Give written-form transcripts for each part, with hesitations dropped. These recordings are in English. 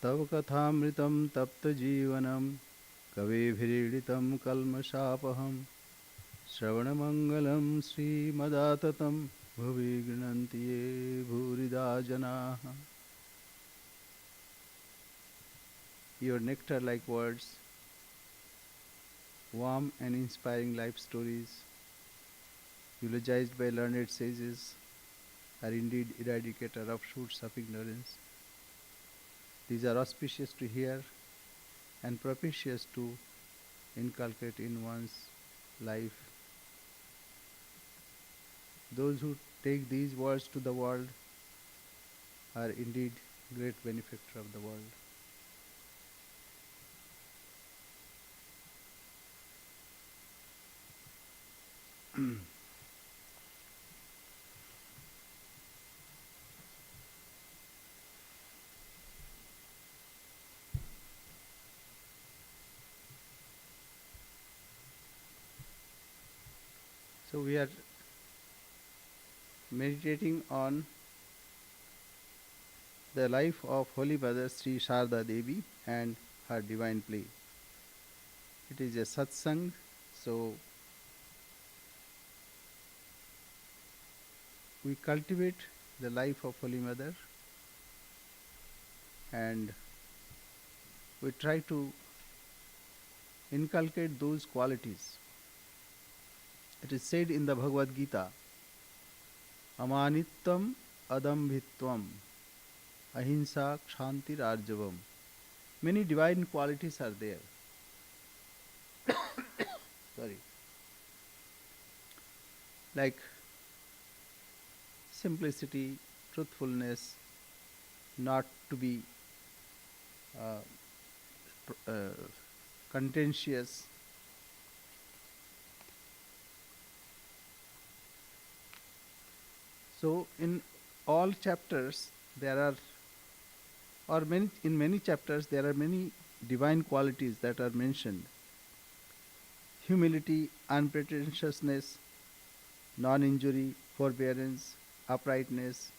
तव कथामृतं तप्तजीवनं कविभिरीडितं कल्मषापहं श्रवणमङ्गलं श्रीमदाततं भुवि गृह्णन्ति ये भूरिदा जनाः. Your nectar-like words, warm and inspiring life stories, eulogized by learned sages, are indeed eradicator of shoots of ignorance. These are auspicious to hear and propitious to inculcate in one's life. Those who take these words to the world are indeed great benefactor of the world. So we are meditating on the life of Holy Mother Sri Sarada Devi and her divine play. It is a satsang, so we cultivate the life of Holy Mother and we try to inculcate those qualities. It is said in the Bhagavad Gita, Amanittam Adambhitvam Ahimsa Kshantir Arjavam. Many divine qualities are there. Sorry. Like simplicity, truthfulness, not to be contentious. So in all chapters there are, in many chapters there are many divine qualities that are mentioned. Humility, unpretentiousness, non-injury, forbearance, uprightness.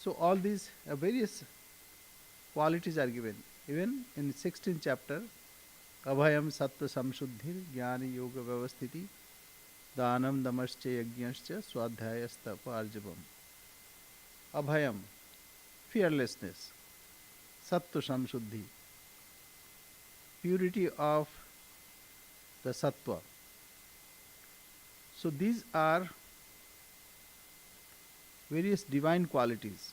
So all these various qualities are given. Even in the 16th chapter, Abhayam Sattva Samshuddhir Jnani Yoga Vyavasthiti Dhanam Damascha Yajñascha Swadhyayastha Arjavam. Abhayam, fearlessness. Sattva Samshuddhi, purity of the sattva. So these are various divine qualities.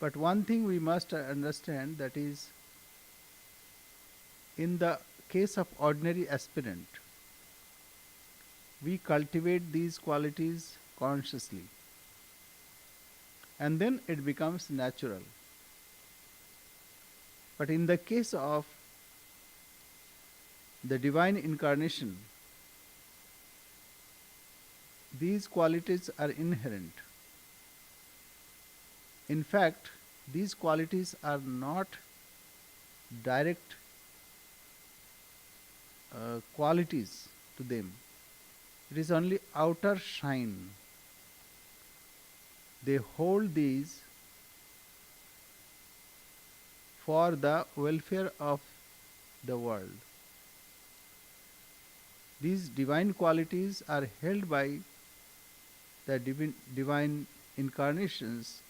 But one thing we must understand, that is, in the case of ordinary aspirant, we cultivate these qualities consciously and then it becomes natural. But in the case of the divine incarnation, these qualities are inherent. In fact, these qualities are not direct qualities to them. It is only outer shine. They hold these for the welfare of the world. These divine qualities are held by the divine incarnations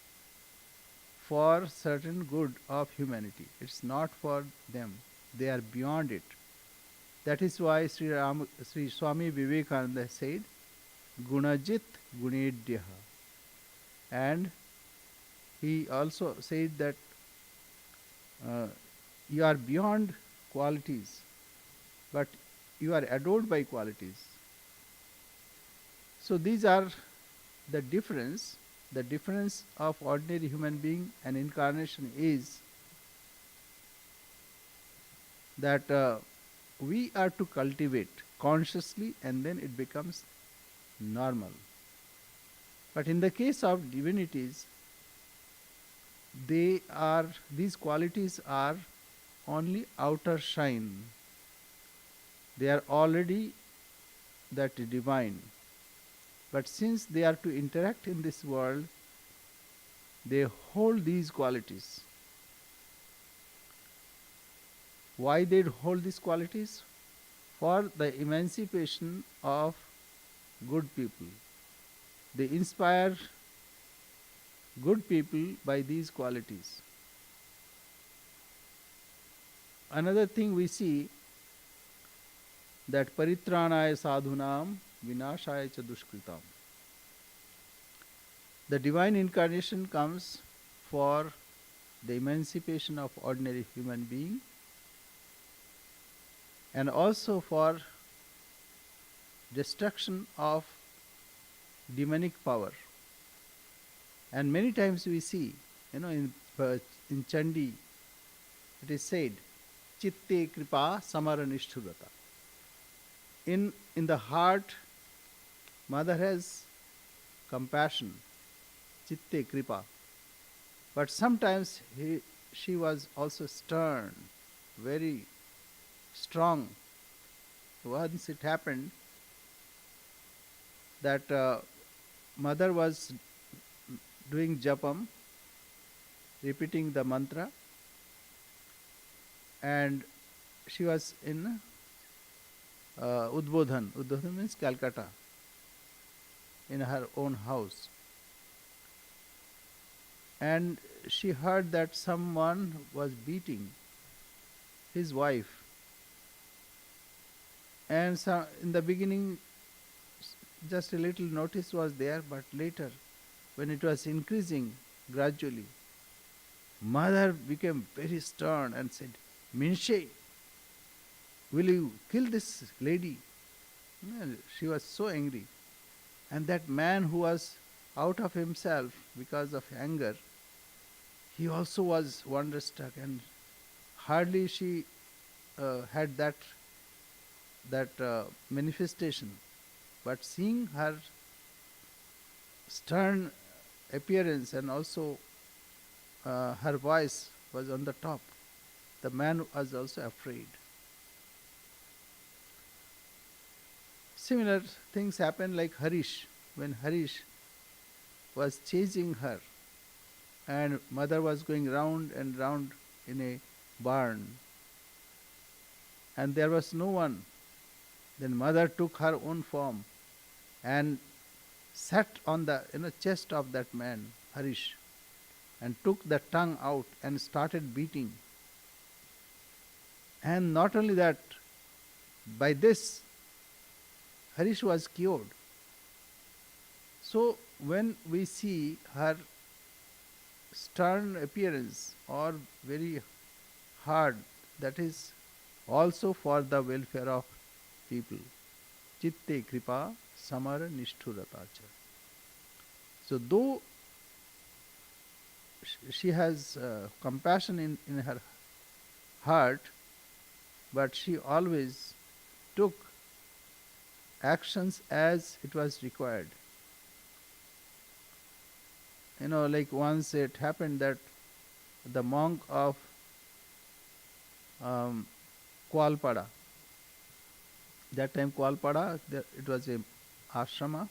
for certain good of humanity. It's not for them. They are beyond it. That is why Sri Swami Vivekananda said, Gunajit Gunedyaha. And he also said that you are beyond qualities, but you are adored by qualities. So these are the difference. The difference of ordinary human being and incarnation is that we are to cultivate consciously and then it becomes normal. But in the case of divinities, these qualities are only outer shine. They are already that divine. But since they are to interact in this world, they hold these qualities. Why they hold these qualities? For the emancipation of good people. They inspire good people by these qualities. Another thing we see that paritranaya sadhunam vinashaya cha dushkritam. The divine incarnation comes for the emancipation of ordinary human being and also for destruction of demonic power. And many times we see, in Chandi, it is said, chitte kripa samara nishthurata. In the heart, Mother has compassion, chitte kripa. But sometimes she was also stern, very strong. Once it happened that Mother was doing japam, repeating the mantra, and she was in Udbodhan. Udbodhan means Calcutta, in her own house. And she heard that someone was beating his wife. And so in the beginning, just a little notice was there, but later, when it was increasing gradually, Mother became very stern and said, Minshe, will you kill this lady? And she was so angry. And that man who was out of himself because of anger, he also was wonderstruck, and hardly she had that manifestation. But seeing her stern appearance and also her voice was on the top, the man was also afraid. Similar things happened like Harish, when Harish was chasing her and Mother was going round and round in a barn and there was no one. Then Mother took her own form and sat on the chest of that man, Harish, and took the tongue out and started beating. And not only that, by this, Harish was cured. So when we see her stern appearance or very hard, that is also for the welfare of people. Chitte kripa samara nishthuratacha. So though she has compassion in her heart, but she always took actions as it was required. Like once it happened that the monk of Kualpada, that time Kualpada, it was a ashrama,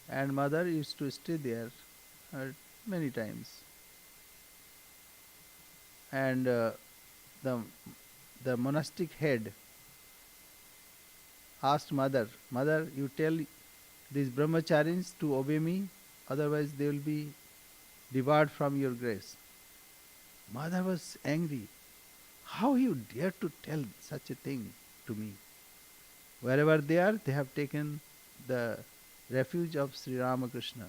and Mother used to stay there many times. And the monastic head asked Mother, Mother, you tell these brahmacharis to obey me, otherwise they will be debarred from your grace. Mother was angry. How you dare to tell such a thing to me? Wherever they are, they have taken the refuge of Sri Ramakrishna.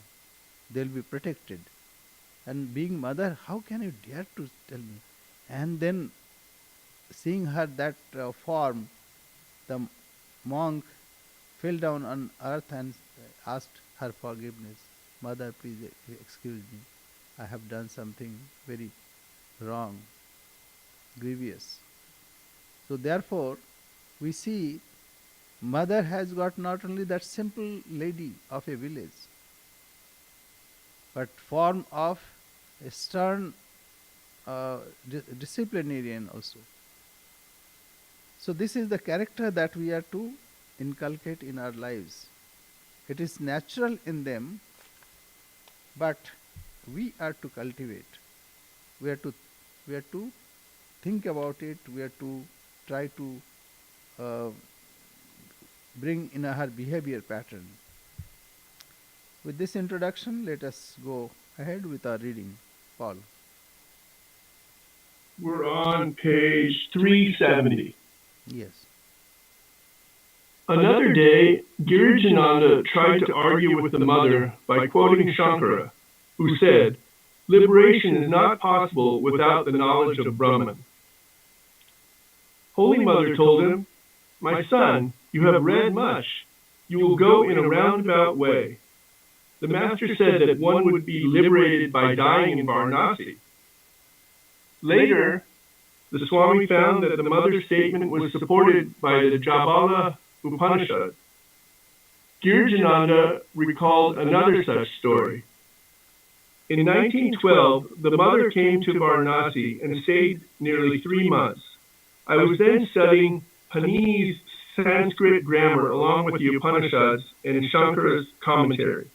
They will be protected. And being Mother, how can you dare to tell me? And then seeing her that form, the monk fell down on earth and asked her forgiveness. Mother, please excuse me. I have done something very wrong, grievous. So therefore, we see Mother has got not only that simple lady of a village, but form of a stern disciplinarian also. So this is the character that we are to inculcate in our lives. It is natural in them, but we are to cultivate. We are to think about it, we have to try to uh, bring in our behavior pattern. With this introduction, let us go ahead with our reading. Paul. We're on page 370. Yes. Another day, Girijananda tried to argue with the mother by quoting Shankara, who said, "Liberation is not possible without the knowledge of Brahman." Holy Mother told him, "My son, you have read much. You will go in a roundabout way. The master said that one would be liberated by dying in Varanasi." Later, the Swami found that the mother's statement was supported by the Jabala Upanishad. Girijananda recalled another such story. In 1912, the mother came to Varanasi and stayed nearly 3 months. I was then studying Panini's Sanskrit grammar along with the Upanishads and Shankara's commentary.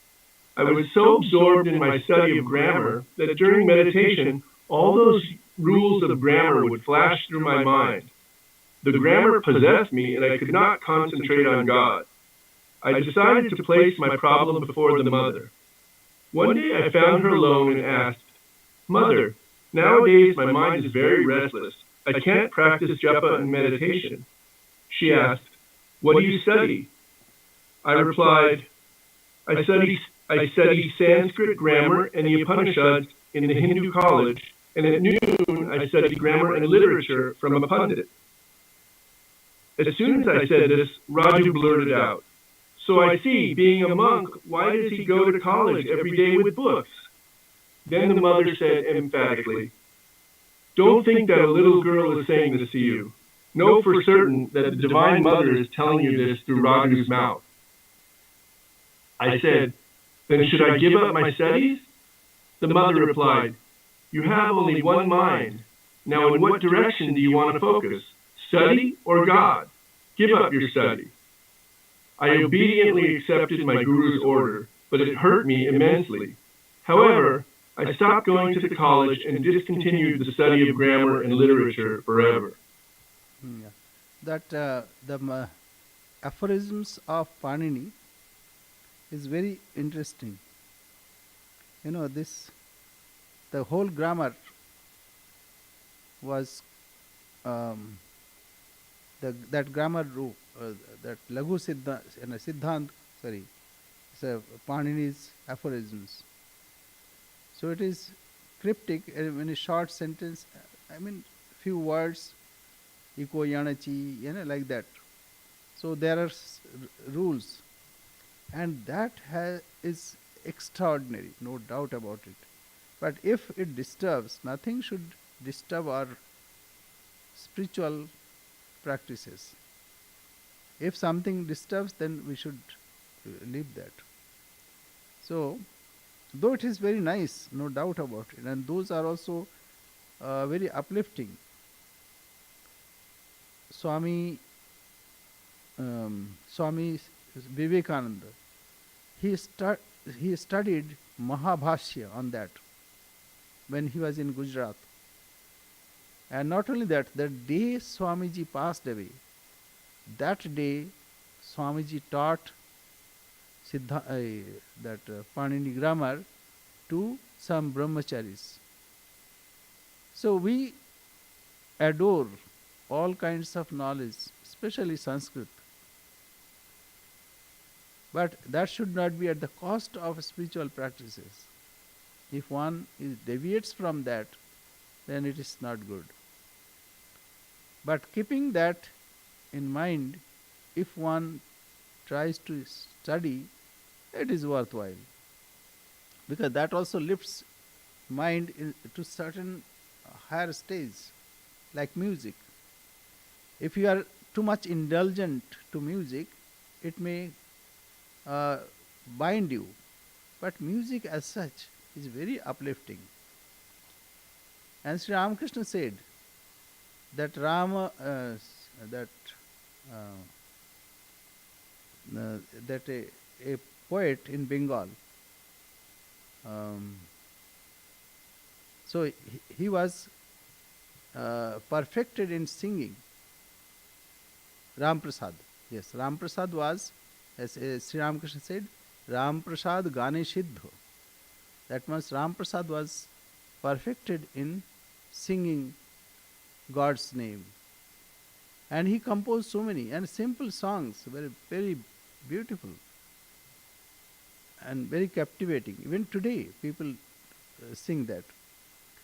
I was so absorbed in my study of grammar that during meditation, all those rules of grammar would flash through my mind. The grammar possessed me and I could not concentrate on God. I decided to place my problem before the mother. One day I found her alone and asked, "Mother, nowadays my mind is very restless. I can't practice japa and meditation." She asked, "What do you study?" I replied, I study Sanskrit grammar and the Upanishads in the Hindu college, and at noon I study grammar and literature from a pundit." As soon as I said this, Raju blurted out, "So I see, being a monk, why does he go to college every day with books?" Then the mother said emphatically, "Don't think that a little girl is saying this to you. Know for certain that the Divine Mother is telling you this through Raju's mouth." I said, "Then should I give up my studies?" The mother replied, "You have only one mind. Now in what direction do you want to focus? Study or God? Give up your study." I obediently accepted my guru's order, but it hurt me immensely. However, I stopped going to the college and discontinued the study of grammar and literature forever. Yeah. That the aphorisms of Panini is very interesting. You know, the whole grammar was um, that grammar rule, that Lagu Siddhant, sorry, it's a Panini's aphorisms. So it is cryptic in a short sentence. I mean, few words, iko yanachi, like that. So there are rules, and that is extraordinary, no doubt about it. But if it disturbs, nothing should disturb our spiritual practices. If something disturbs, then we should leave that. So, though it is very nice, no doubt about it, and those are also very uplifting. Swami Vivekananda, he studied Mahabhashya on that when he was in Gujarat. And not only that, the day Swamiji passed away, that day Swamiji taught Panini grammar to some brahmacharis. So we adore all kinds of knowledge, especially Sanskrit. But that should not be at the cost of spiritual practices. If one deviates from that, then it is not good. But keeping that in mind, if one tries to study, it is worthwhile. Because that also lifts mind to certain higher stage, like music. If you are too much indulgent to music, it may bind you. But music as such is very uplifting. And Sri Ramakrishna said that a poet in Bengal. So he was perfected in singing. Ram Prasad. Yes, Ram Prasad was, as Sri Ramakrishna said, Ram Prasad Gane Siddho. That means Ram Prasad was perfected in singing God's name. And he composed so many and simple songs, very, very beautiful and very captivating. Even today, people sing that.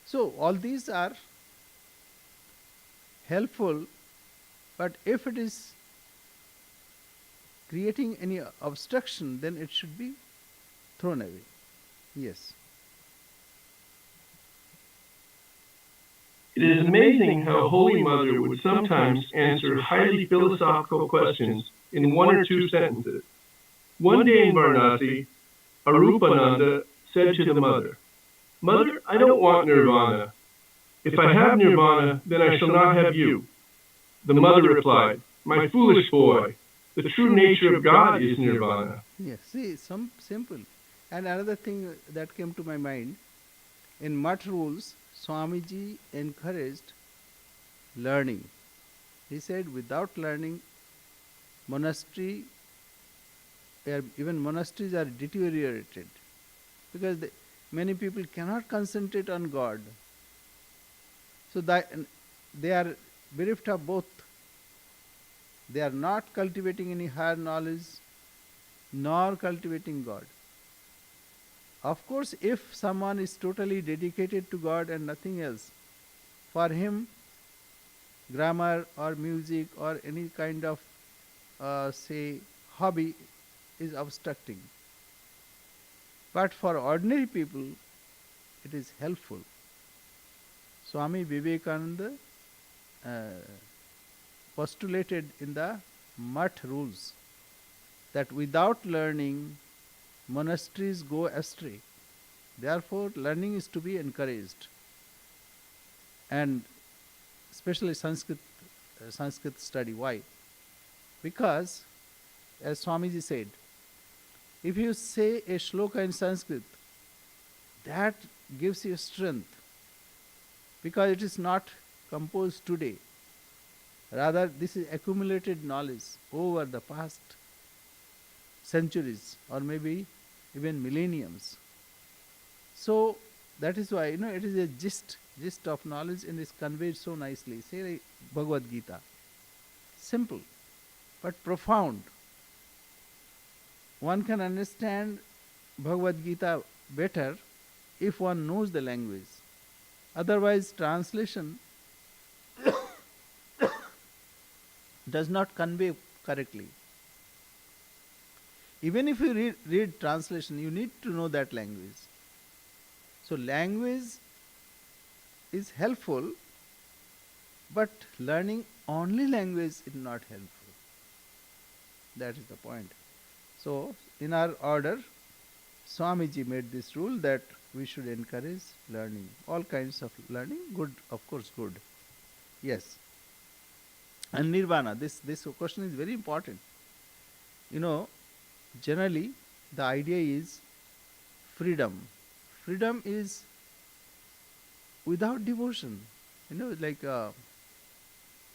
So, all these are helpful, but if it is creating any obstruction, then it should be thrown away. Yes. It is amazing how Holy Mother would sometimes answer highly philosophical questions in one or two sentences. One day in Varanasi, Arupananda said to the mother, "Mother, I don't want nirvana. If I have nirvana, then I shall not have you." The mother replied, "My foolish boy, the true nature of God is nirvana." Yes. See, some simple. And another thing that came to my mind, in Mutt rules, Swamiji encouraged learning. He said, without learning, monastery, even monasteries are deteriorated because many people cannot concentrate on God. So they are bereft of both. They are not cultivating any higher knowledge nor cultivating God. Of course, if someone is totally dedicated to God and nothing else, for him, grammar or music or any kind of, say, hobby is obstructing. But for ordinary people, it is helpful. Swami Vivekananda postulated in the Mutt rules that without learning, monasteries go astray. Therefore, learning is to be encouraged. And especially Sanskrit study. Why? Because, as Swamiji said, if you say a shloka in Sanskrit, that gives you strength because it is not composed today. Rather, this is accumulated knowledge over the past centuries or maybe even millenniums. So that is why it is a gist of knowledge and is conveyed so nicely. Say like Bhagavad Gita, simple but profound. One can understand Bhagavad Gita better if one knows the language. Otherwise, translation does not convey correctly. Even if you read translation, you need to know that language. So language is helpful, but learning only language is not helpful. That is the point. So in our order, Swamiji made this rule that we should encourage learning. All kinds of learning, good, of course, good. Yes. And nirvana, this question is very important. Generally the idea is freedom. Freedom is without devotion. Like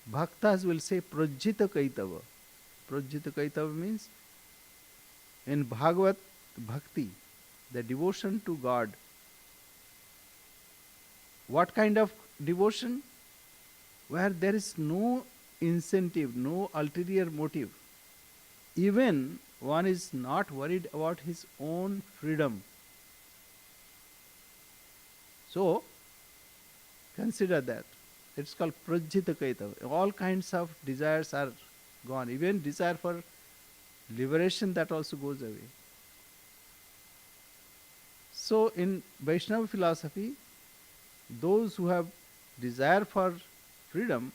bhaktas will say prajjita kaitava. Prajjita kaitava means in Bhagavat bhakti, the devotion to God. What kind of devotion? Where there is no incentive, no ulterior motive. Even one is not worried about his own freedom. So, consider that. It's called prajjita kaitava. All kinds of desires are gone. Even desire for liberation, that also goes away. So, in Vaishnava philosophy, those who have desire for freedom,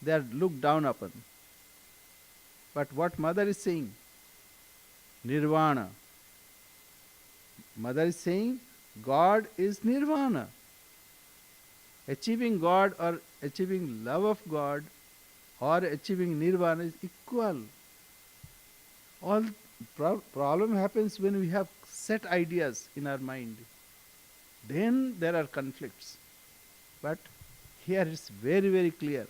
they are looked down upon. But what Mother is saying? Nirvana. Mother is saying God is nirvana. Achieving God or achieving love of God or achieving nirvana is equal. All problem happens when we have set ideas in our mind. Then there are conflicts. But Here it's very, very clear.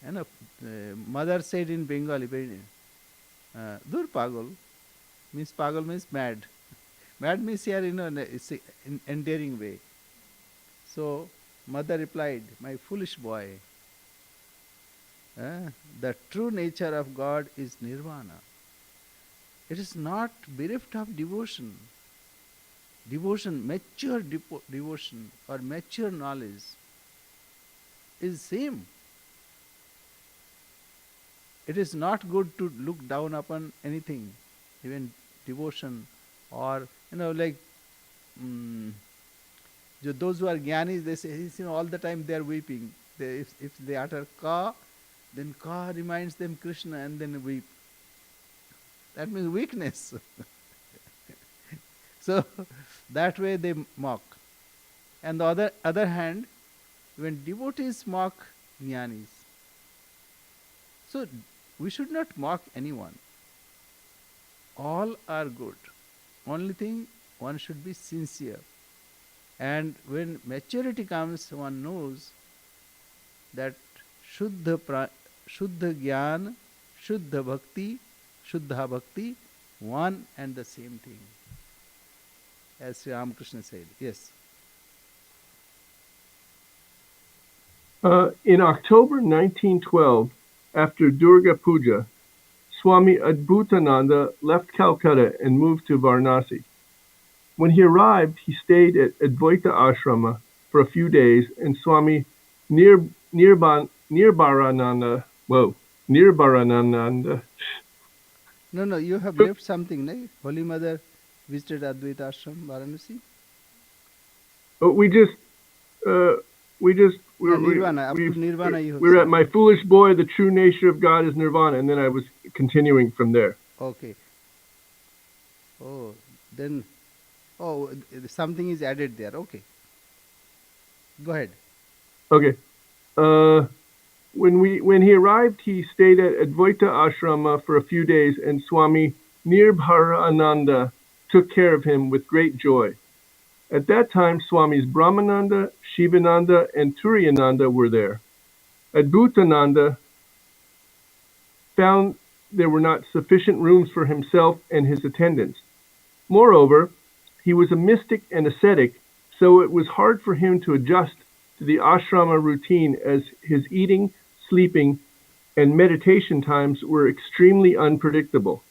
You know, mother said in Bengali, Dur Pagal means Pagal means mad. Mad means here, it's in endearing way. So mother replied, my foolish boy, the true nature of God is nirvana. It is not bereft of devotion. Devotion, mature devotion or mature knowledge is same. It is not good to look down upon anything, even devotion or like mm, those who are jnanis, they say all the time they are weeping. If they utter ka, then ka reminds them Krishna and then weep. That means weakness. So that way they mock. And the other hand, when devotees mock jnanis, so we should not mock anyone. All are good. Only thing, one should be sincere. And when maturity comes, one knows that Shuddha Gyan, Shuddha Bhakti, one and the same thing. As Sri Ramakrishna said. Yes. In October 1912, after Durga Puja, Swami Adbhutananda left Calcutta and moved to Varanasi. When he arrived, he stayed at Advaita Ashrama for a few days, and Swami Nirbharananda, No, you have left something, no? Holy Mother visited Advaita Ashram, Varanasi? We're at my foolish boy, the true nature of God is nirvana, and then I was continuing from there. Okay. Oh, then, something is added there. Okay. Go ahead. Okay. When he arrived, he stayed at Advaita Ashrama for a few days, and Swami Nirbharananda took care of him with great joy. At that time, Swamis Brahmananda, Shivananda, and Turiyananda were there. Adbhutananda found there were not sufficient rooms for himself and his attendants. Moreover, he was a mystic and ascetic, so it was hard for him to adjust to the ashrama routine, as his eating, sleeping, and meditation times were extremely unpredictable.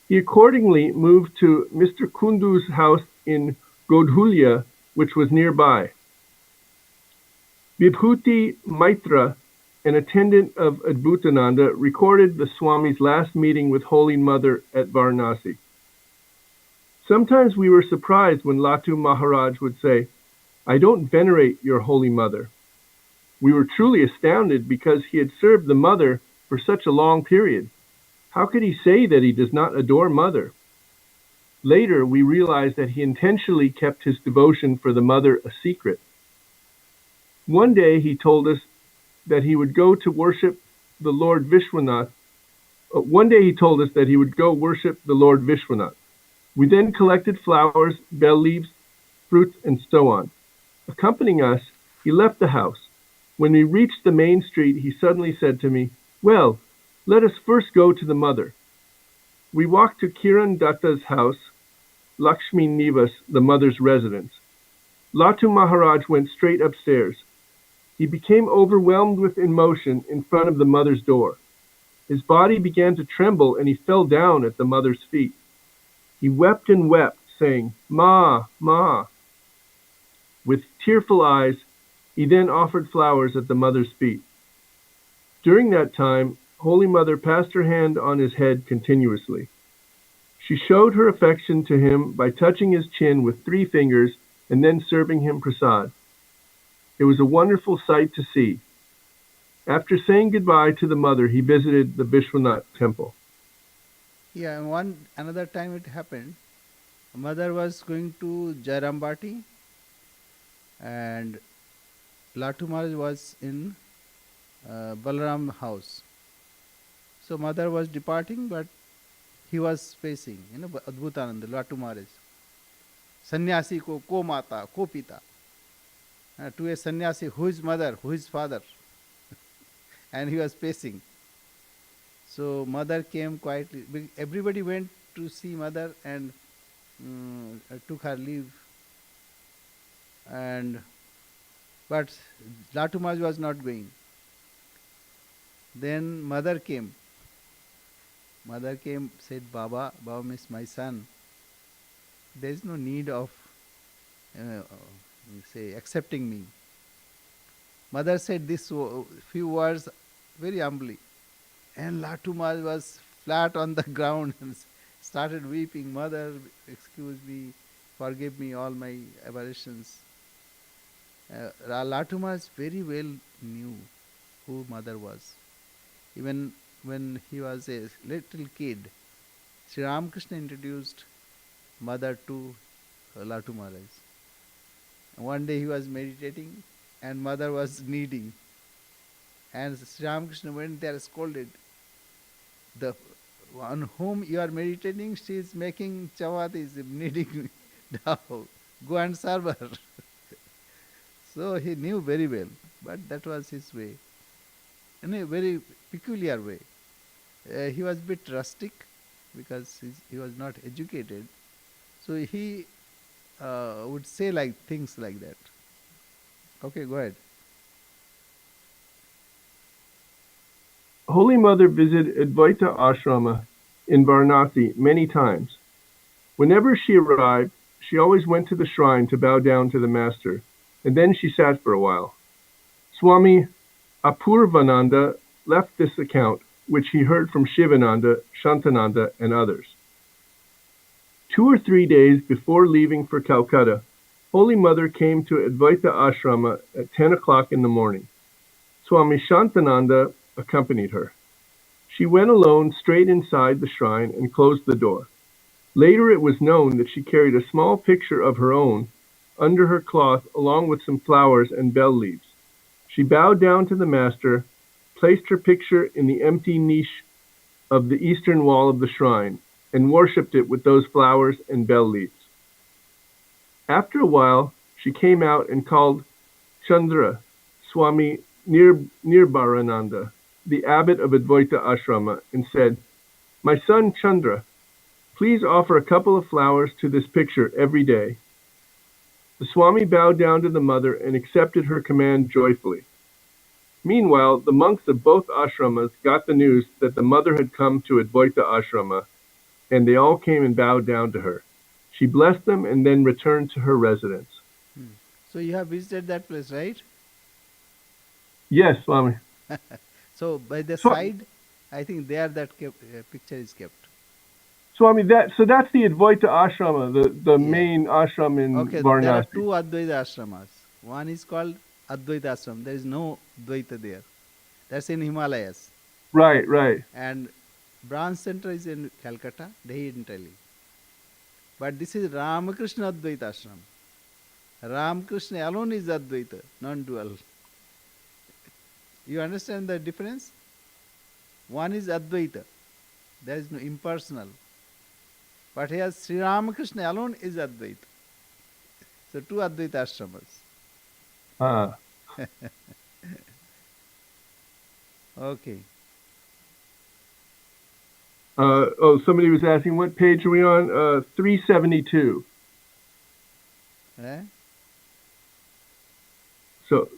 He accordingly moved to Mr. Kundu's house in Godhulya, which was nearby. Vibhuti Maitra, an attendant of Adbhutananda, recorded the Swami's last meeting with Holy Mother at Varanasi. Sometimes we were surprised when Latu Maharaj would say, I don't venerate your Holy Mother. We were truly astounded because he had served the Mother for such a long period. How could he say that he does not adore Mother? Later, we realized that he intentionally kept his devotion for the Mother a secret. One day, he told us that he would go to worship the Lord Vishwanath. One day, he told us that he would go worship the Lord Vishwanath. We then collected flowers, bell leaves, fruits, and so on. Accompanying us, he left the house. When we reached the main street, he suddenly said to me, well, let us first go to the Mother. We walked to Kiran Datta's house, Lakshmi Nivas, the Mother's residence. Latu Maharaj went straight upstairs. He became overwhelmed with emotion in front of the Mother's door. His body began to tremble and he fell down at the Mother's feet. He wept and wept, saying, Ma, Ma. With tearful eyes, he then offered flowers at the Mother's feet. During that time, Holy Mother passed her hand on his head continuously. She showed her affection to him by touching his chin with 3 fingers and then serving him prasad. It was a wonderful sight to see. After saying goodbye to the Mother, he visited the Vishwanath temple. Yeah, another time it happened. Mother was going to Jairambati and Latu Maharaj was in Balaram house. So Mother was departing, but he was facing, Adbhutananda, Latu Maharaj. Sannyasi ko mata, ko pita. to a sannyasi, who is mother, who is father, and he was pacing. So mother came quietly. Everybody went to see mother and took her leave. And but Latu Maharaj was not going. Then mother came. Mother came, said, Baba, Baba means my son. There is no need of say accepting me. Mother said this few words very humbly, and Latu Maharaj was flat on the ground and started weeping. Mother, excuse me, forgive me all my aberrations. Latu Maharaj very well knew who mother was. Even when he was a little kid, Sri Ramakrishna introduced mother to Latu Maharaj. One day he was meditating and mother was kneading. And Sri Ramakrishna went there scolded. The on whom you are meditating, she is making chapatis, kneading dough. Go and serve her. So he knew very well, but that was his way. In a very peculiar way. He was a bit rustic because he was not educated. So he would say like things like that. Okay, go ahead. Holy Mother visited Advaita Ashrama in Varanasi many times. Whenever she arrived, she always went to the shrine to bow down to the Master, and then she sat for a while. Swami Apurvananda left this account, which he heard from Shivananda, Shantananda, and others. 2 or 3 days before leaving for Calcutta, Holy Mother came to Advaita Ashrama at 10 o'clock in the morning. Swami Shantananda accompanied her. She went alone straight inside the shrine and closed the door. Later it was known that she carried a small picture of her own under her cloth along with some flowers and bell leaves. She bowed down to the Master, placed her picture in the empty niche of the eastern wall of the shrine, and worshipped it with those flowers and bell leaves. After a while, she came out and called Chandra, Swami Nirbharananda, the abbot of Advaita Ashrama, and said, "My son Chandra, please offer a couple of flowers to this picture every day." The Swami bowed down to the mother and accepted her command joyfully. Meanwhile, the monks of both ashramas got the news that the mother had come to Advaita Ashrama, and they all came and bowed down to her. She blessed them and then returned to her residence. So you have visited that place, right? Yes, Swami. So by the side, I think there that picture is kept. Swami, that's the Advaita Ashrama, the main ashram in Varanasi. There are two Advaita ashramas. One is called Advaita ashram. There is no Dvaita there. That's in Himalayas. Right. And branch center is in Calcutta, Delhi and Delhi. But this is Ramakrishna Advaita ashram. Ramakrishna alone is Advaita, non-dual. You understand the difference? One is Advaita. There is no impersonal. But here Sri Ramakrishna alone is Advaita. So two Advaita ashramas. Okay. Somebody was asking, what page are we on? 372. So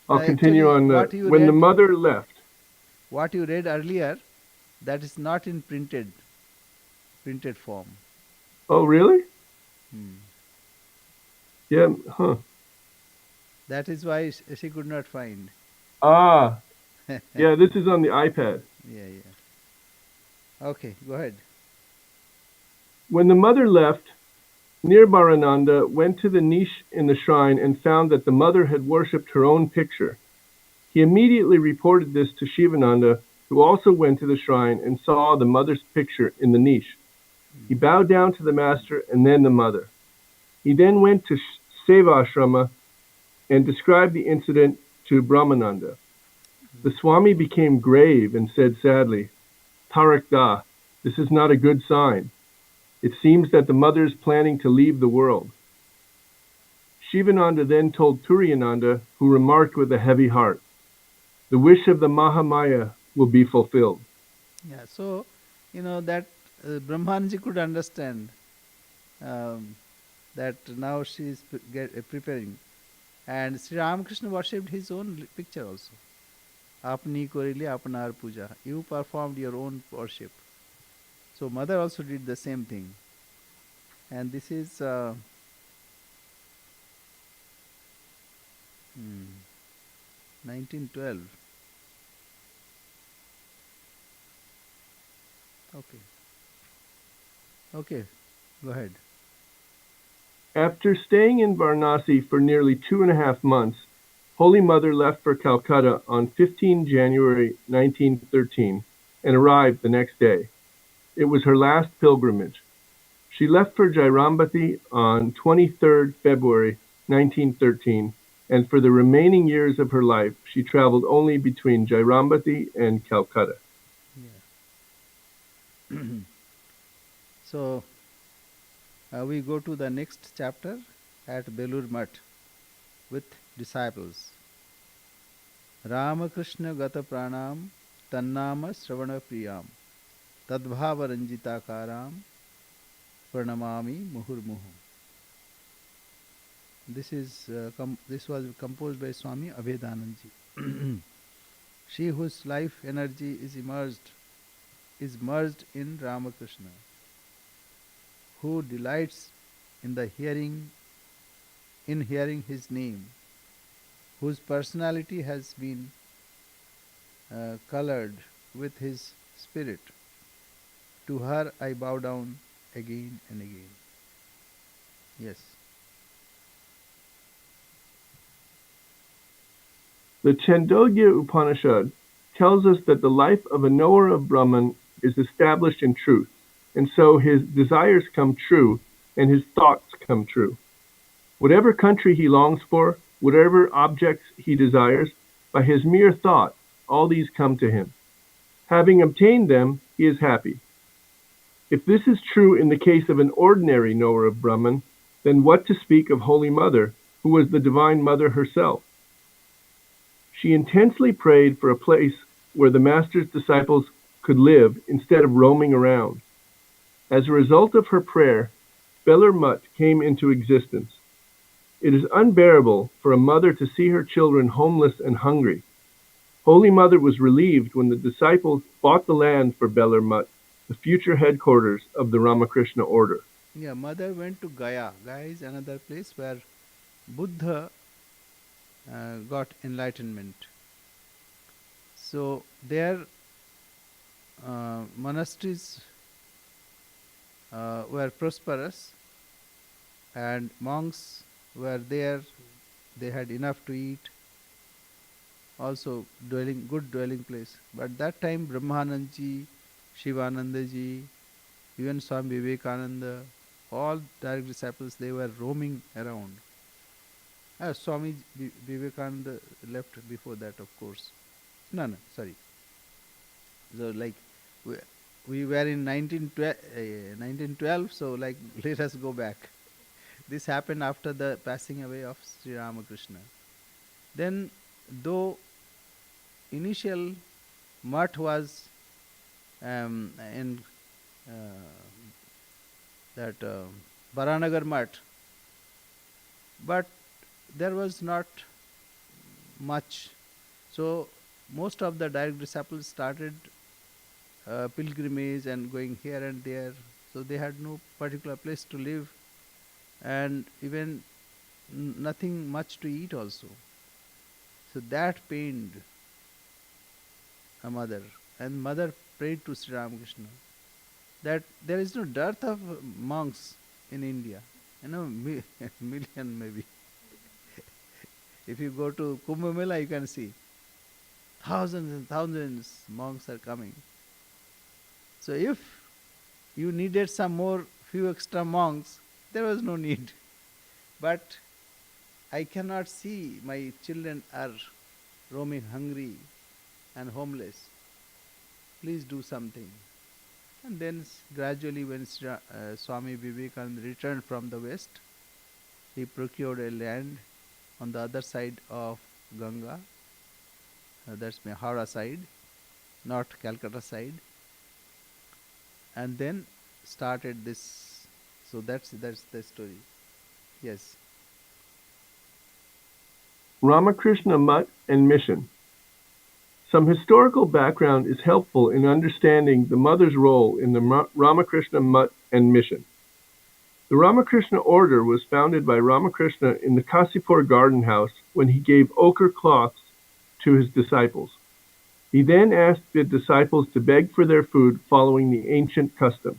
I'll continue on when the mother left. What you read earlier, that is not in printed form. Oh, really? Yeah, That is why she could not find. Yeah, this is on the iPad. Yeah. Okay, go ahead. When the mother left, Nirbharananda went to the niche in the shrine and found that the mother had worshipped her own picture. He immediately reported this to Shivananda, who also went to the shrine and saw the mother's picture in the niche. He bowed down to the master and then the mother. He then went to Sevashrama and described the incident to Brahmananda. The Swami became grave and said sadly, "Tarakda, this is not a good sign. It seems that the mother is planning to leave the world." Shivananda then told Turiyananda, who remarked with a heavy heart, "The wish of the Mahamaya will be fulfilled." Yeah, so that Brahmanji could understand um, that now she is preparing, and Sri Ramakrishna worshipped his own picture also. Apni korile apnar puja. You performed your own worship. So mother also did the same thing, and this is 1912. Okay, okay, go ahead. After staying in Varanasi for nearly 2.5 months, Holy Mother left for Calcutta on 15 January 1913 and arrived the next day. It was her last pilgrimage. She left for Jairambati on 23 February 1913, and for the remaining years of her life she traveled only between Jairambati and Calcutta. Yeah. So we go to the next chapter at Belur Mutt with disciples. Ramakrishna Gata Pranam Tannama Shravana Priyam Tadbhava Ranjitakaram Pranamami Muhurmuhu. This was composed by Swami Abhedanandji. She whose life energy is merged in Ramakrishna, who delights in the hearing his name, whose personality has been colored with his spirit. To her I bow down again and again. Yes. The Chandogya Upanishad tells us that the life of a knower of Brahman is established in truth, and so his desires come true and his thoughts come true. Whatever country he longs for, whatever objects he desires, by his mere thought, all these come to him. Having obtained them, he is happy. If this is true in the case of an ordinary knower of Brahman, then what to speak of Holy Mother, who was the Divine Mother herself? She intensely prayed for a place where the Master's disciples could live instead of roaming around. As a result of her prayer, Belur Mutt came into existence. It is unbearable for a mother to see her children homeless and hungry. Holy Mother was relieved when the disciples bought the land for Belur Mutt, the future headquarters of the Ramakrishna order. Yeah, mother went to Gaya. Gaya is another place where Buddha got enlightenment. So their monasteries were prosperous, and monks were there. They had enough to eat. Also, good dwelling place. But that time, Brahmanandji, Shivanandaji, even Swami Vivekananda, all direct disciples, they were roaming around. Swami Vivekananda left before that, of course. No, sorry. So, like, we were in 1912, so, like, let us go back. This happened after the passing away of Sri Ramakrishna. Then, though initial mutt was in that Baranagar mutt, but there was not much. So most of the direct disciples started pilgrimage and going here and there. So they had no particular place to live, and even nothing much to eat also. So that pained a mother, and mother prayed to Sri Ramakrishna that there is no dearth of monks in India. Million maybe. If you go to Kumbh Mela, you can see thousands and thousands monks are coming. So if you needed some more few extra monks, there was no need. But I cannot see my children are roaming hungry and homeless. Please do something. And then gradually when Swami Vivekananda returned from the West, he procured a land on the other side of Ganga, that's Howrah side, not Calcutta side, and then started this. So that's the story. Yes. Ramakrishna Mutt and Mission. Some historical background is helpful in understanding the mother's role in the Ramakrishna Mutt and Mission. The Ramakrishna order was founded by Ramakrishna in the Kasipur garden house when he gave ochre cloths to his disciples. He then asked the disciples to beg for their food following the ancient custom.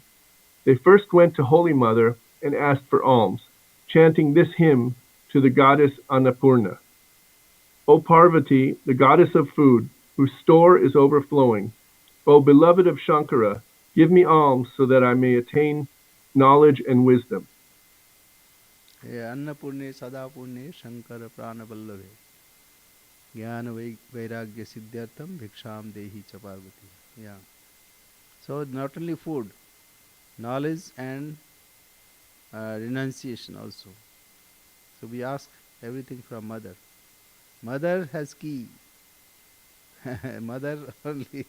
They first went to Holy Mother and asked for alms, chanting this hymn to the goddess Annapurna. O Parvati, the goddess of food, whose store is overflowing, O beloved of Shankara, give me alms so that I may attain knowledge and wisdom. Annapurne Sadapurne Shankara Pranavallave Jnana Vairagya Siddhyartham Bhiksham Dehi cha Parvati. Yeah. So not only food, knowledge and renunciation also. So we ask everything from mother. Mother has key. Mother only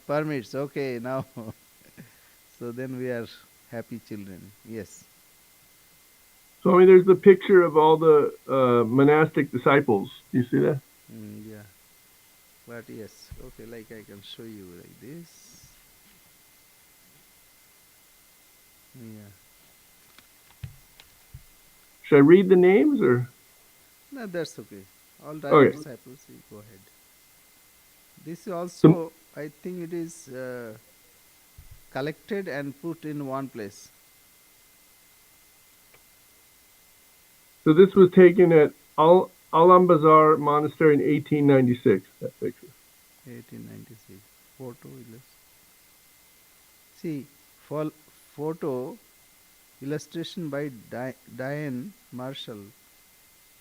permits. Okay, now. So then we are happy children. Yes. So there's the picture of all the monastic disciples. You see that? Yeah. But yes. Okay, like I can show you like this. Yeah. Should I read the names or? No, that's okay. All direct Okay. disciples, you go ahead. This also, I think it is collected and put in one place. So this was taken at Alambazar Monastery in 1896, that picture. 1896. Photo illustration. See, photo illustration by Diane Marshall,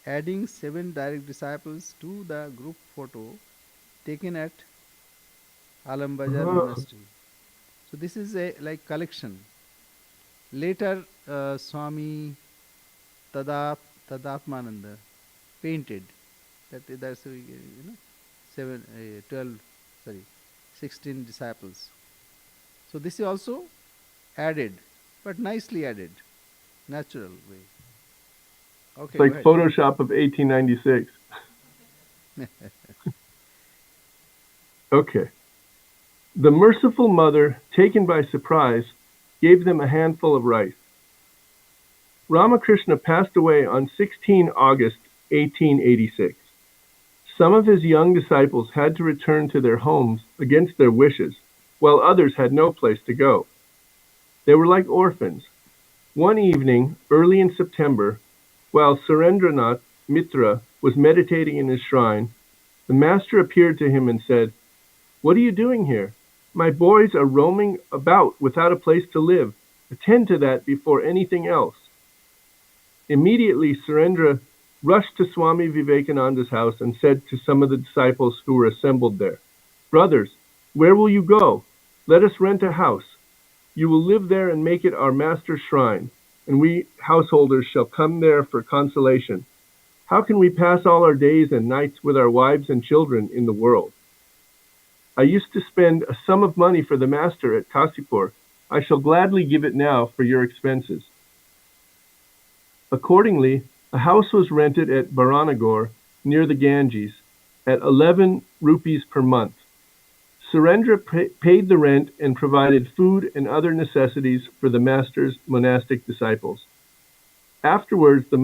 adding 7 direct disciples to the group photo taken at Alambazar Monastery. So this is a like collection. Later, Swami Tadapmananda painted that's 16 disciples. So this is also added, but nicely added, natural way. Okay, it's like Photoshop of 1896. Okay. The merciful mother, taken by surprise, gave them a handful of rice. Ramakrishna passed away on 16 August 1886. Some of his young disciples had to return to their homes against their wishes, while others had no place to go. They were like orphans. One evening, early in September, while Surendranath Mitra was meditating in his shrine, the master appeared to him and said, "What are you doing here? My boys are roaming about without a place to live. Attend to that before anything else." Immediately, Surendra rushed to Swami Vivekananda's house and said to some of the disciples who were assembled there, "Brothers, where will you go? Let us rent a house. You will live there and make it our master's shrine, and we householders shall come there for consolation. How can we pass all our days and nights with our wives and children in the world? I used to spend a sum of money for the master at Kasipur. I shall gladly give it now for your expenses." Accordingly, a house was rented at Baranagore, near the Ganges, at 11 rupees per month. Surendra paid the rent and provided food and other necessities for the master's monastic disciples. Afterwards, the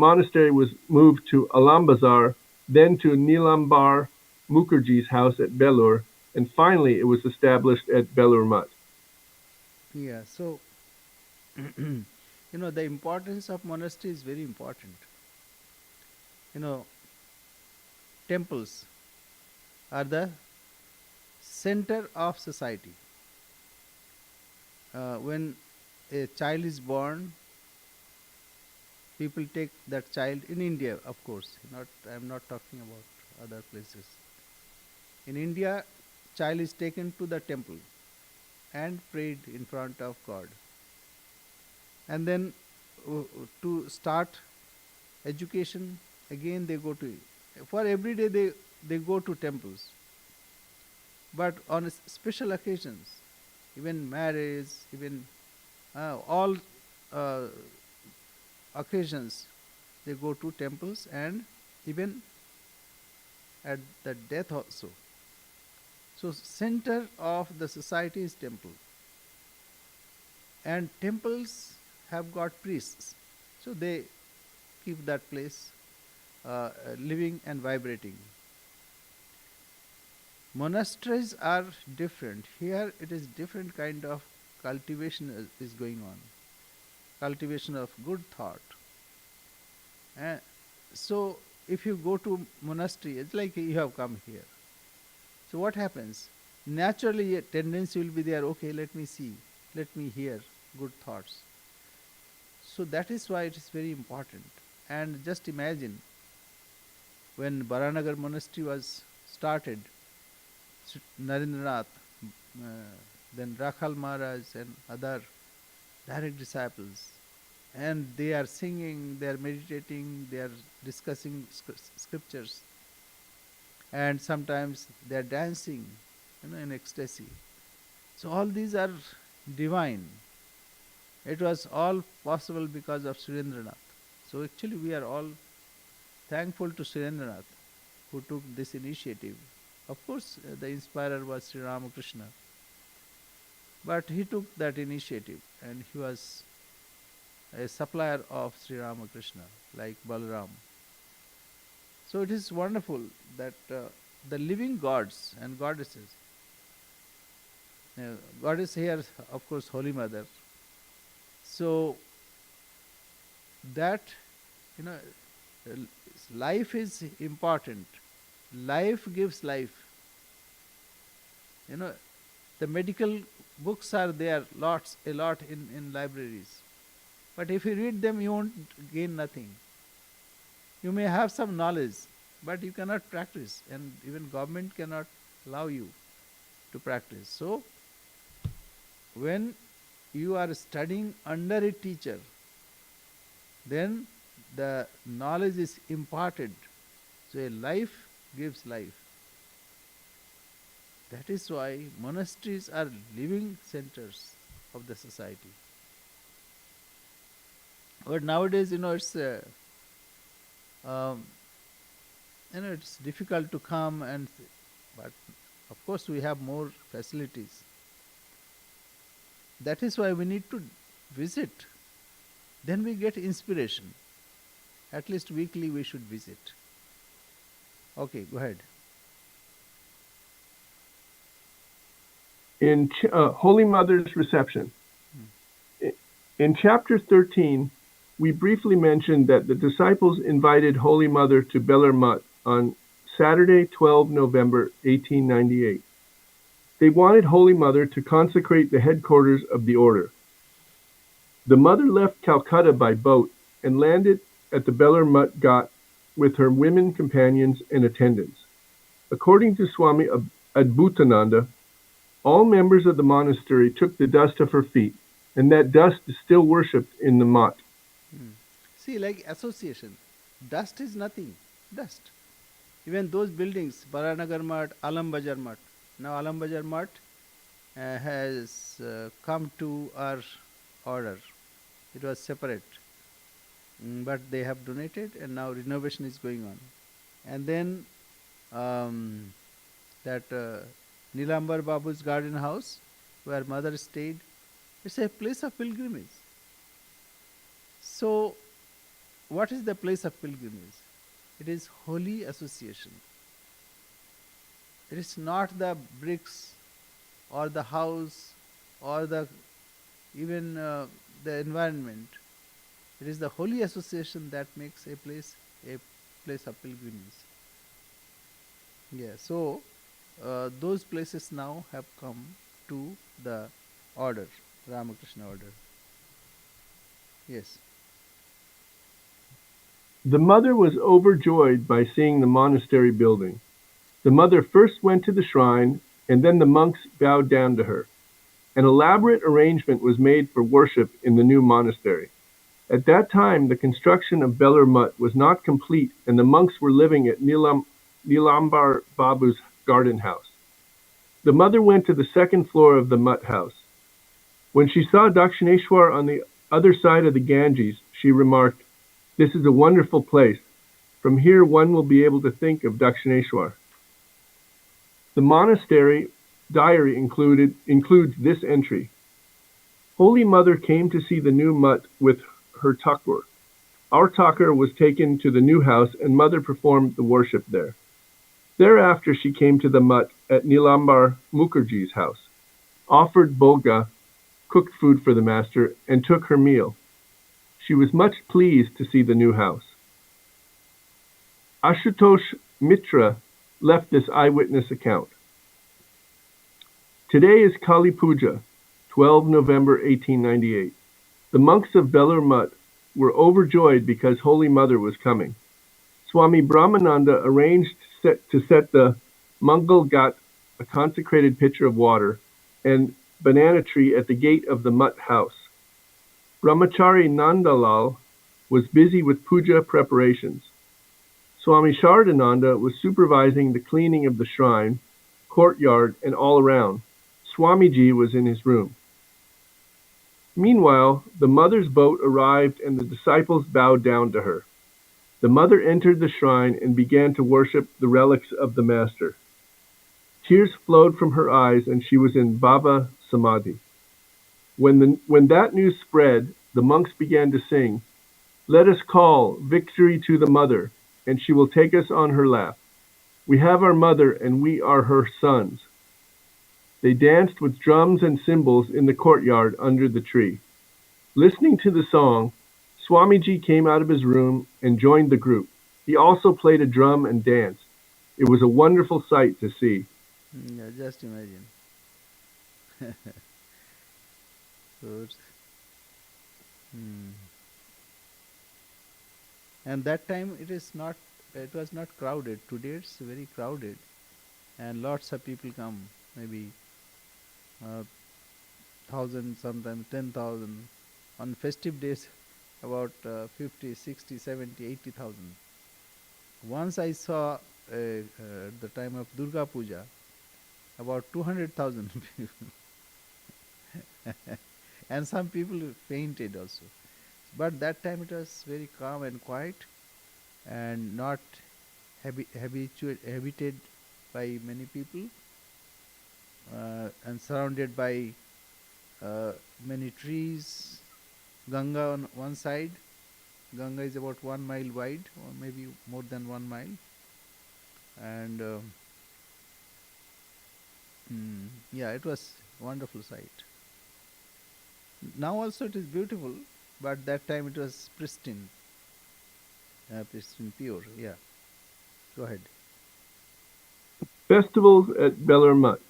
monastery was moved to Alambazar, then to Nilambar Mukherjee's house at Belur, and finally it was established at Belur Mutt. Yeah, so the importance of monastery is very important. Temples are the center of society. When a child is born, people take that child in India, of course. I'm not talking about other places. In India, child is taken to the temple and prayed in front of God. And then to start education, again they go to, for every day they go to temples. But on special occasions, even marriage, even all uh, occasions, they go to temples, and even at the death also. So center of the society is temple, and temples have got priests, so they keep that place living and vibrating. Monasteries are different. Here it is different kind of cultivation is going on, cultivation of good thought. And so if you go to monastery, it's like you have come here. So what happens? Naturally a tendency will be there, okay, let me see, let me hear good thoughts. So that is why it is very important. And just imagine, when Baranagar monastery was started, Narendranath, then Rakhal Maharaj and other direct disciples, and they are singing, they are meditating, they are discussing scriptures, and sometimes they are dancing, in ecstasy. So all these are divine. It was all possible because of Surendranath. So actually we are all thankful to Surendranath who took this initiative. Of course, the inspirer was Sri Ramakrishna, but he took that initiative, and he was a supplier of Sri Ramakrishna, like Balaram. So it is wonderful that the living gods and goddesses, goddess here, of course, Holy Mother. So that, you know, life is important. Life gives life. The medical books are there, a lot in libraries. But if you read them, you won't gain nothing. You may have some knowledge, but you cannot practice, and even government cannot allow you to practice. So, when you are studying under a teacher, then the knowledge is imparted. So a life gives life. That is why monasteries are living centers of the society. But nowadays, um, it's difficult to come, but of course we have more facilities. That is why we need to visit. Then we get inspiration. At least weekly we should visit. Okay, go ahead. In Holy Mother's reception, in chapter 13, we briefly mentioned that the disciples invited Holy Mother to Belar Mutt on Saturday, 12 November 1898. They wanted Holy Mother to consecrate the headquarters of the order. The Mother left Calcutta by boat and landed at the Belar Mutt Ghat with her women companions and attendants. According to Swami Adbhutananda, all members of the monastery took the dust of her feet, and that dust is still worshipped in the Mutt. See, like association, dust is nothing, dust. Even those buildings, Baranagar Mutt, Alam Bazar Mutt. Now Alam Bazar Mutt has come to our order. It was separate, but they have donated, and now renovation is going on. And then that Nilambar Babu's garden house, where mother stayed, it's a place of pilgrimage. So, what is the place of pilgrimage? It is holy association. It is not the bricks or the house or even the environment. It is the holy association that makes a place of pilgrimage. Yeah, so those places now have come to the order, Ramakrishna order. Yes. The mother was overjoyed by seeing the monastery building. The mother first went to the shrine, and then the monks bowed down to her. An elaborate arrangement was made for worship in the new monastery. At that time, the construction of Belur Mutt was not complete, and the monks were living at Nilambar Babu's garden house. The mother went to the second floor of the Mutt house. When she saw Dakshineshwar on the other side of the Ganges, she remarked, "This is a wonderful place. From here one will be able to think of Dakshineshwar." The monastery diary includes this entry. Holy Mother came to see the new mutt with her Thakur. Our Thakur was taken to the new house and Mother performed the worship there. Thereafter she came to the mutt at Nilambar Mukherjee's house, offered Bhoga, cooked food for the master, and took her meal. She was much pleased to see the new house. Ashutosh Mitra left this eyewitness account. Today is Kali Puja, 12 November 1898. The monks of Belur Mutt were overjoyed because Holy Mother was coming. Swami Brahmananda arranged to set the Mangal Ghat, a consecrated pitcher of water, and banana tree at the gate of the Mutt house. Brahmachari Nandalal was busy with puja preparations. Swami Saradananda was supervising the cleaning of the shrine, courtyard, and all around. Swamiji was in his room. Meanwhile, the mother's boat arrived and the disciples bowed down to her. The mother entered the shrine and began to worship the relics of the master. Tears flowed from her eyes and she was in Bhava Samadhi. When that news spread, the monks began to sing, "Let us call victory to the mother, and she will take us on her lap. We have our mother and we are her sons." They danced with drums and cymbals in the courtyard under the tree. Listening to the song, Swamiji came out of his room and joined the group. He also played a drum and danced. It was a wonderful sight to see. Yeah, just imagine. Good. Hmm. And that time it was not crowded. Today it's very crowded, and lots of people come. Maybe 1,000, sometimes 10,000. On festive days, about 50, 60, 70, 80,000. Once I saw at the time of Durga Puja, about 200,000 people. And some people fainted also. But that time it was very calm and quiet and not habited by many people and surrounded by many trees. Ganga on one side. Ganga is about 1 mile wide or maybe more than 1 mile. And yeah, it was wonderful sight. Now also it is beautiful, but that time it was pristine, pure. Yeah, go ahead. Festivals at Belur Mutt.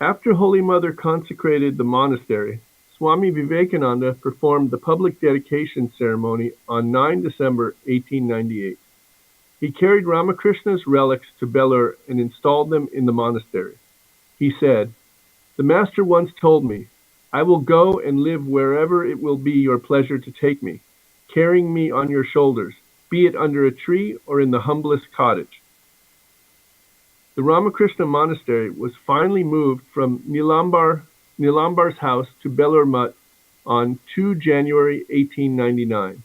After Holy Mother consecrated the monastery, Swami Vivekananda performed the public dedication ceremony on 9 December 1898. He carried Ramakrishna's relics to Belur and installed them in the monastery. He said, "The Master once told me, I will go and live wherever it will be your pleasure to take me, carrying me on your shoulders, be it under a tree or in the humblest cottage." The Ramakrishna monastery was finally moved from Nilambar's house to Belur Mutt on 2 January 1899.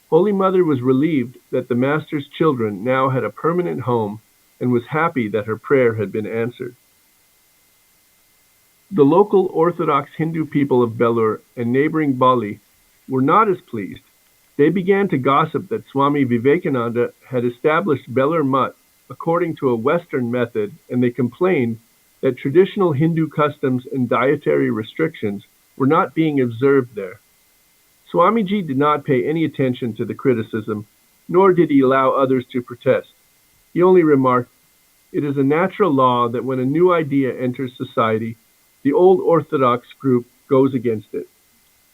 Holy Mother was relieved that the Master's children now had a permanent home and was happy that her prayer had been answered. The local Orthodox Hindu people of Belur and neighboring Bali were not as pleased. They began to gossip that Swami Vivekananda had established Belur Mutt according to a Western method, and they complained that traditional Hindu customs and dietary restrictions were not being observed there. Swamiji did not pay any attention to the criticism, nor did he allow others to protest. He only remarked, "It is a natural law that when a new idea enters society, the old Orthodox group goes against it.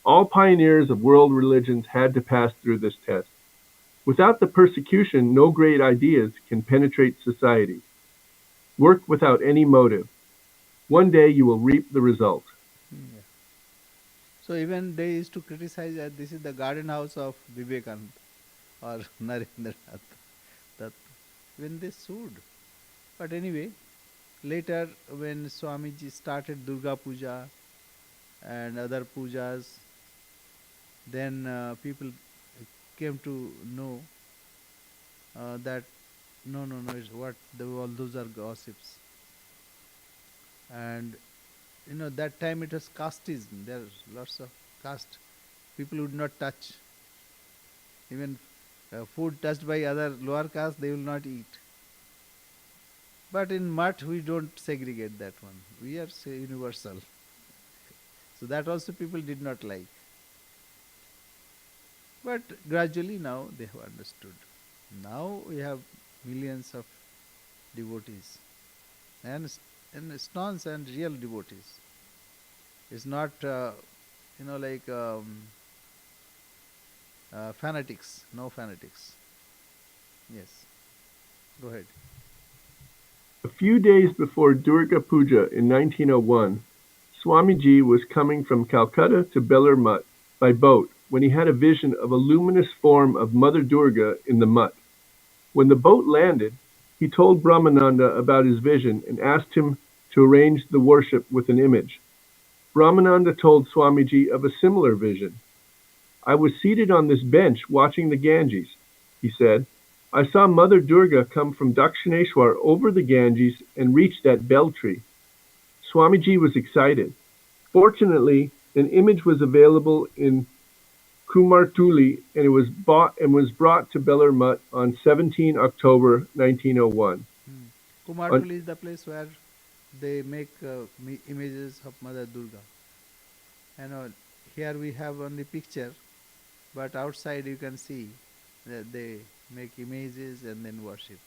All pioneers of world religions had to pass through this test. Without the persecution, no great ideas can penetrate society. Work without any motive. One day you will reap the result." Yeah. So even they used to criticize that this is the garden house of Vivekananda or Narendranath Dutt. When they sued. But anyway, later when Swamiji started Durga Puja and other pujas, then people came to know that no, it's what all those are gossips. And that time it was casteism. There are lots of caste. People would not touch. Even food touched by other lower caste, they will not eat. But in Mutt, we don't segregate that one. We are say, universal. So that also people did not like. But gradually now they have understood. Now we have millions of devotees and staunch and real devotees. It's not, like fanatics. No fanatics. Yes. Go ahead. A few days before Durga Puja in 1901, Swamiji was coming from Calcutta to Belur Mutt by boat when he had a vision of a luminous form of Mother Durga in the Mutt. When the boat landed, he told Brahmananda about his vision and asked him to arrange the worship with an image. Brahmananda told Swamiji of a similar vision. I was seated on this bench watching the Ganges, he said. I saw Mother Durga come from Dakshineshwar over the Ganges and reach that bell tree. Swamiji was excited. Fortunately, an image was available in Kumartuli and it was brought to Belur Mutt on 17 October 1901. Kumartul is the place where they make images of Mother Durga. Here we have only picture, but outside you can see that they make images and then worship.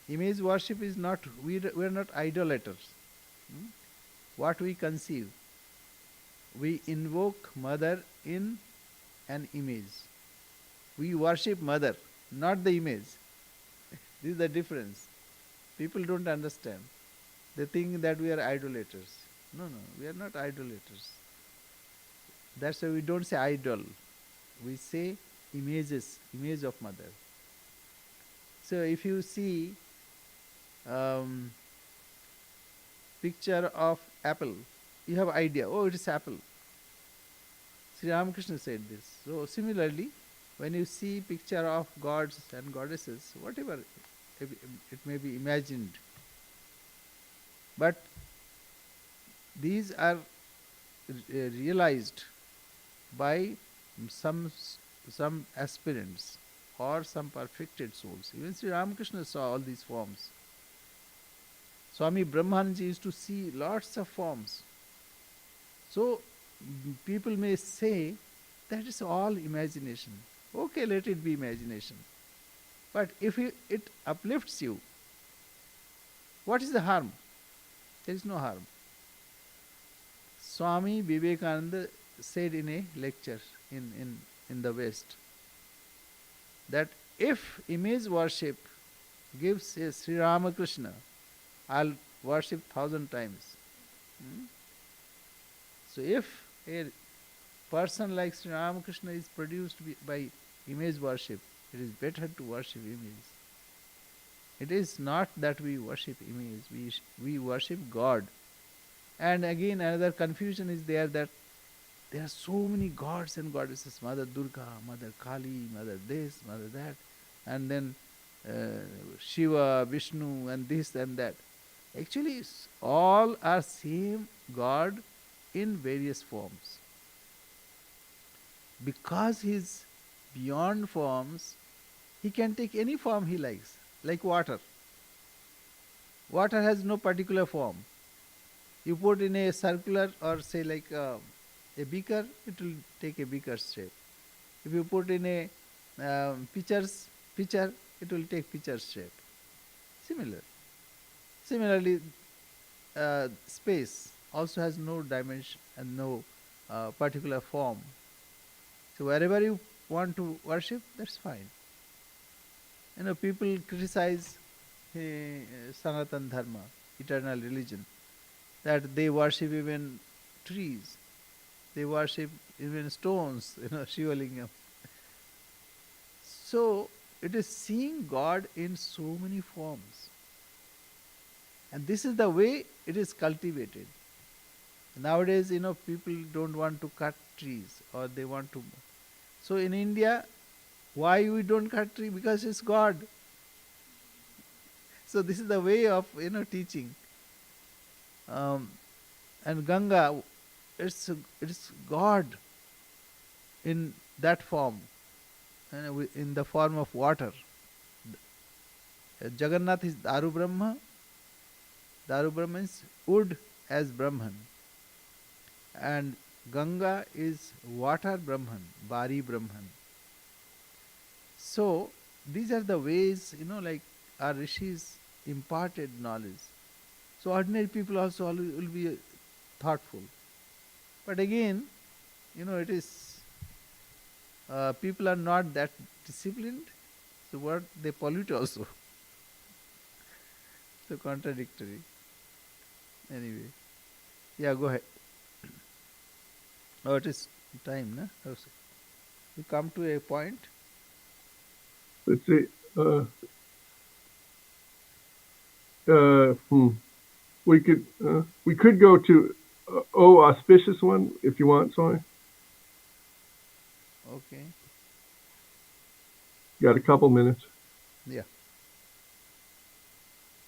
Image worship is not, we are not idolaters. What we conceive, we invoke Mother in an image. We worship Mother, not the image. This is the difference. People don't understand. They think that we are idolaters. No, we are not idolaters. That's why we don't say idol. We say images, image of Mother. So if you see picture of apple, you have idea, oh, it is apple. Sri Ramakrishna said this. So similarly, when you see picture of gods and goddesses, whatever it may be imagined, but these are realized by some aspirants or some perfected souls. Even Sri Ramakrishna saw all these forms. Swami Brahmanji used to see lots of forms. So people may say that is all imagination. Okay, let it be imagination. But if it uplifts you, what is the harm? There is no harm. Swami Vivekananda said in a lecture in the West that if image worship gives a Sri Ramakrishna, I'll worship 1,000 times. So if a person like Sri Ramakrishna is produced by image worship, it is better to worship image. It is not that we worship image, we worship God. And again another confusion is there that there are so many gods and goddesses, Mother Durga, Mother Kali, Mother this, Mother that, and then Shiva, Vishnu and this and that. Actually all are same God in various forms. Because he is beyond forms, he can take any form he likes, like water. Water has no particular form. You put in a circular or say like a beaker, it will take a beaker shape. If you put in a pitcher, it will take pitcher shape. Similarly, space also has no dimension and no particular form. So wherever you want to worship, that's fine. People criticize Sanatan Dharma, eternal religion, that they worship even trees. They worship even stones, Shivalingam. So it is seeing God in so many forms. And this is the way it is cultivated. Nowadays, people don't want to cut trees or they want to. So in India, why we don't cut tree? Because it's God. So this is the way of teaching. Um, and Ganga, it's God in that form, in the form of water. Jagannath is Daru Brahma. Daru Brahma is wood as Brahman, and Ganga is water Brahman, Bari Brahman. So these are the ways, like our rishis imparted knowledge. So ordinary people also will be thoughtful. But again, it is people are not that disciplined, so what they pollute also. So contradictory. Anyway, yeah, go ahead. Oh, it is time, na? Oh, so we come to a point. Let's see. Uh, hmm. We could go to auspicious one if you want, Swami. Okay. Got a couple minutes. Yeah.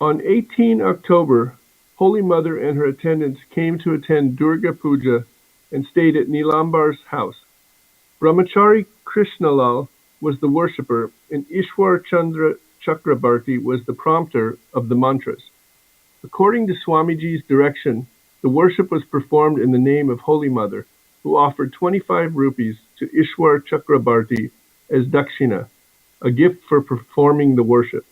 On 18 October, Holy Mother and her attendants came to attend Durga Puja and stayed at Nilambar's house. Brahmachari Krishnalal was the worshipper, and Ishwar Chandra Chakrabarti was the prompter of the mantras. According to Swamiji's direction, the worship was performed in the name of Holy Mother, who offered 25 rupees to Ishwar Chakrabarti as dakshina, a gift for performing the worship.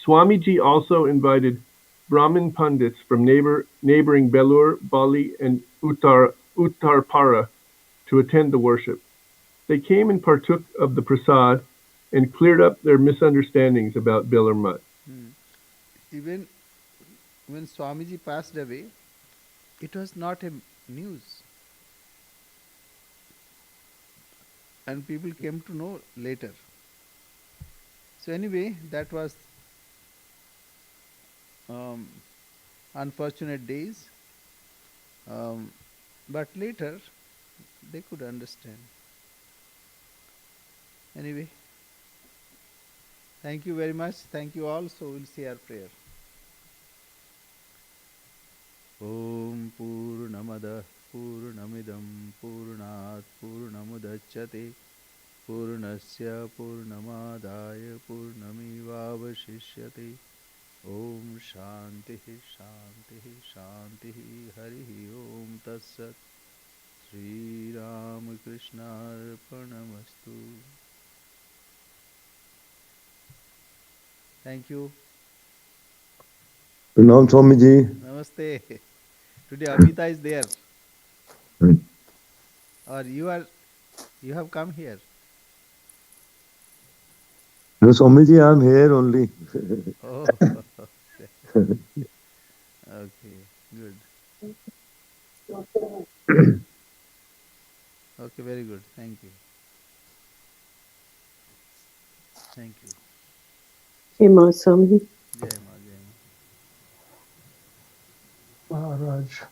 Swamiji also invited Brahmin Pandits from neighboring Belur, Bali, and Uttarpara to attend the worship. They came and partook of the prasad and cleared up their misunderstandings about Belur Mutt. Even when Swamiji passed away, it was not a news, and people came to know later. So anyway, that was unfortunate days, but later they could understand. Anyway, thank you very much. Thank you all. So we'll say our prayer. Om Purnamada Purnamidam Purnat Purnamudachyate Purnasya Purnamadaya Purnamivavashishyate. Om Shanti Shanti Shanti Hari Om Tatsat. Sri Ramakrishna Arpanamastu. Thank you. Pranam Swamiji. Namaste. Today Abhita is there. Or you have come here. No, Swamiji, I am here only. Oh, okay, good. Okay, very good. Thank you. Thank you. Jai Ma Swami. Jai Ma, Jai Ma. Maharaj.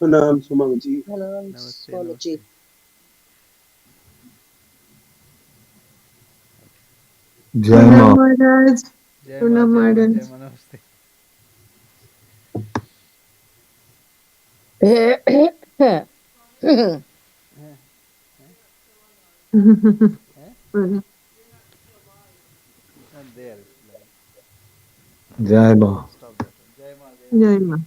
Pranam Swamiji. Namaste, namaste. Jai Ma. Maharaj. Jai Ma, Jai Ma, Jai Ma, namaste. Not there. It's like, Jai Ma. stop that. Jai Ma, Jai Ma. Jai Ma.